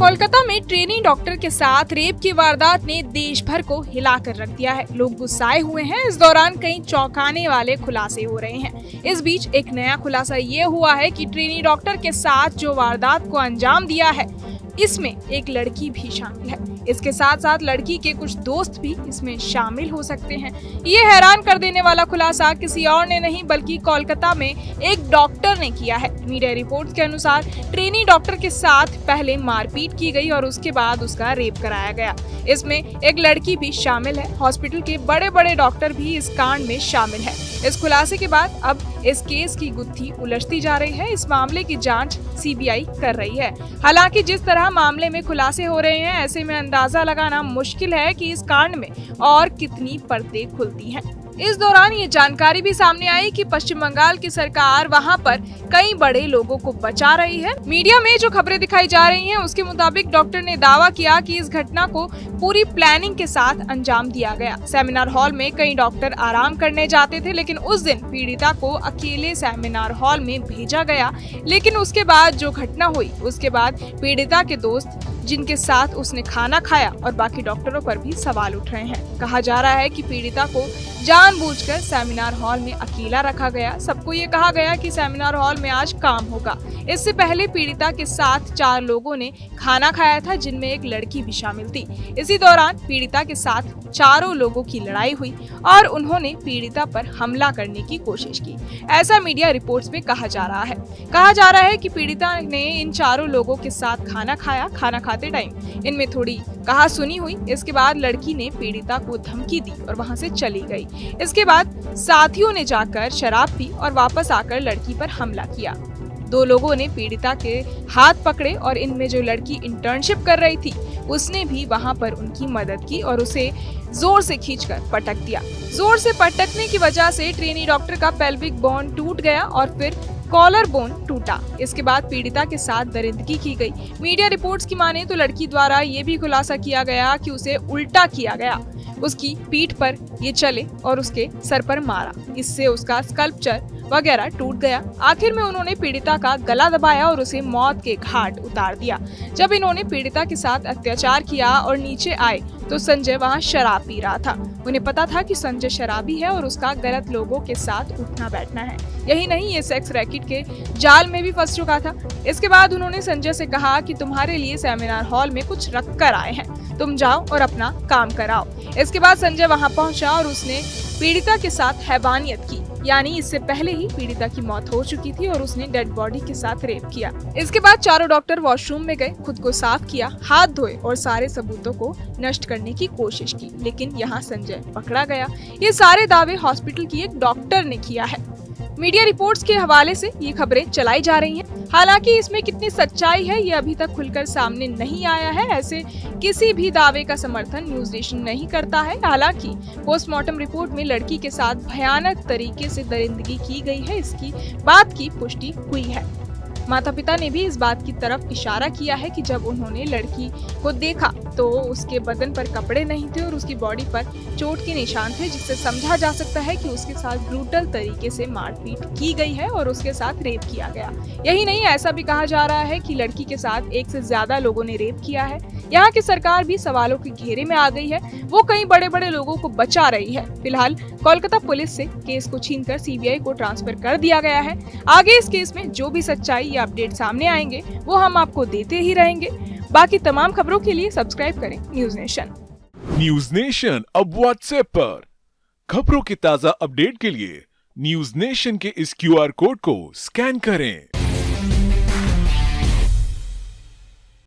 कोलकाता में trainee doctor के साथ रेप की वारदात ने देश भर को हिलाकर रख दिया है। लोग गुस्साए हुए हैं। इस दौरान कई चौंकाने वाले खुलासे हो रहे हैं। इस बीच एक नया खुलासा ये हुआ है कि ट्रेनी डॉक्टर के साथ जो वारदात को अंजाम दिया है, इसमें एक लड़की भी शामिल है। इसके साथ साथ लड़की के कुछ दोस्त भी इसमें शामिल हो सकते हैं। ये हैरान कर देने वाला खुलासा किसी और ने नहीं बल्कि कोलकाता में एक डॉक्टर ने किया है। मीडिया रिपोर्ट्स के अनुसार ट्रेनी डॉक्टर के साथ पहले मारपीट की गई और उसके बाद उसका रेप कराया गया। इसमें एक लड़की भी शामिल है। हॉस्पिटल के बड़े बड़े डॉक्टर भी इस कांड में शामिल है। इस खुलासे के बाद अब इस केस की गुत्थी उलझती जा रही है। इस मामले की जांच सीबीआई कर रही है। हालांकि जिस तरह मामले में खुलासे हो रहे हैं, ऐसे में अंदाजा लगाना मुश्किल है कि इस कांड में और कितनी परतें खुलती हैं। इस दौरान ये जानकारी भी सामने आई कि पश्चिम बंगाल की सरकार वहां पर कई बड़े लोगों को बचा रही है। मीडिया में जो खबरें दिखाई जा रही हैं, उसके मुताबिक डॉक्टर ने दावा किया कि इस घटना को पूरी प्लानिंग के साथ अंजाम दिया गया। सेमिनार हॉल में कई डॉक्टर आराम करने जाते थे, लेकिन उस दिन पीड़िता को अकेले सेमिनार हॉल में भेजा गया। लेकिन उसके बाद जो घटना हुई, उसके बाद पीड़िता के दोस्त जिनके साथ उसने खाना खाया और बाकी डॉक्टरों पर भी सवाल उठ रहे हैं। कहा जा रहा है कि पीड़िता को जानबूझकर सेमिनार हॉल में अकेला रखा गया। सबको ये कहा गया कि सेमिनार हॉल में आज काम होगा। इससे पहले पीड़िता के साथ 4 लोगों ने खाना खाया था, जिनमें एक लड़की भी शामिल थी। इसी दौरान पीड़िता के साथ 4 लोगों की लड़ाई हुई और उन्होंने पीड़िता पर हमला करने की कोशिश की। ऐसा मीडिया रिपोर्ट्स में कहा जा रहा है। कहा जा रहा है कि पीड़िता ने इन 4 लोगों के साथ खाना खाया। खाना खाते टाइम इनमें थोड़ी कहा सुनी हुई। इसके बाद लड़की ने पीड़िता को धमकी दी और वहां से चली गई। इसके बाद साथियों ने जाकर शराब पी और वापस आकर लड़की पर हमला किया। 2 लोगों ने पीड़िता के हाथ पकड़े और इनमें जो लड़की इंटर्नशिप कर रही थी, उसने भी वहां पर उनकी मदद की और उसे जोर से खींचकर पटक दिया। जोर से पटकने की वजह से ट्रेनी डॉक्टर का पेल्विक बोन टूट गया और फिर कॉलर बोन टूटा। इसके बाद पीड़िता के साथ दरिंदगी की गई। मीडिया रिपोर्ट्स की माने तो लड़की द्वारा ये भी खुलासा किया गया कि उसे उल्टा किया गया। उसकी पीठ पर ये चले और उसके सर पर मारा। इससे उसका स्कल्पचर वगैरह टूट गया। आखिर में उन्होंने पीड़िता का गला दबाया और उसे मौत के घाट उतार दिया। जब इन्होंने पीड़िता के साथ अत्याचार किया और नीचे आए तो संजय वहां शराब पी रहा था। उन्हें पता था कि संजय शराबी है और उसका गलत लोगों के साथ उठना बैठना है। यही नहीं, ये सेक्स रैकेट के जाल में भी फंस चुका था। इसके बाद उन्होंने संजय से कहा कि तुम्हारे लिए सेमिनार हॉल में कुछ रख कर आए हैं, तुम जाओ और अपना काम कराओ। इसके बाद संजय वहां पहुंचा और उसने पीड़िता के साथ हैवानियत की, यानी इससे पहले ही पीड़िता की मौत हो चुकी थी और उसने डेड बॉडी के साथ रेप किया। इसके बाद 4 डॉक्टर वॉशरूम में गए, खुद को साफ किया, हाथ धोए और सारे सबूतों को नष्ट करने की कोशिश की। लेकिन यहाँ संजय पकड़ा गया। ये सारे दावे हॉस्पिटल की एक डॉक्टर ने किया है। मीडिया रिपोर्ट्स के हवाले से ये खबरें चलाई जा रही हैं। हालांकि इसमें कितनी सच्चाई है, ये अभी तक खुलकर सामने नहीं आया है। ऐसे किसी भी दावे का समर्थन न्यूज नेशन नहीं करता है। हालांकि पोस्टमार्टम रिपोर्ट में लड़की के साथ भयानक तरीके से दरिंदगी की गई है, इसकी बात की पुष्टि हुई है। माता पिता ने भी इस बात की तरफ इशारा किया है कि जब उन्होंने लड़की को देखा तो उसके बदन पर कपड़े नहीं थे और उसकी बॉडी पर चोट के निशान थे, जिससे समझा जा सकता है कि उसके साथ ब्रूटल तरीके से मारपीट की गई है और उसके साथ रेप किया गया। यही नहीं, ऐसा भी कहा जा रहा है कि लड़की के साथ 1 से ज्यादा लोगों ने रेप किया है। यहाँ की सरकार भी सवालों के घेरे में आ गई है। वो कई बड़े बड़े लोगों को बचा रही है। फिलहाल कोलकाता पुलिस से केस को छीनकर सीबीआई को ट्रांसफर कर दिया गया है। आगे इस केस में जो भी सच्चाई या अपडेट सामने आएंगे, वो हम आपको देते ही रहेंगे। बाकी तमाम खबरों के लिए सब्सक्राइब करें न्यूज नेशन। न्यूज नेशन अब व्हाट्सएप पर खबरों की ताजा अपडेट के लिए न्यूज नेशन के इस QR कोड को स्कैन करें।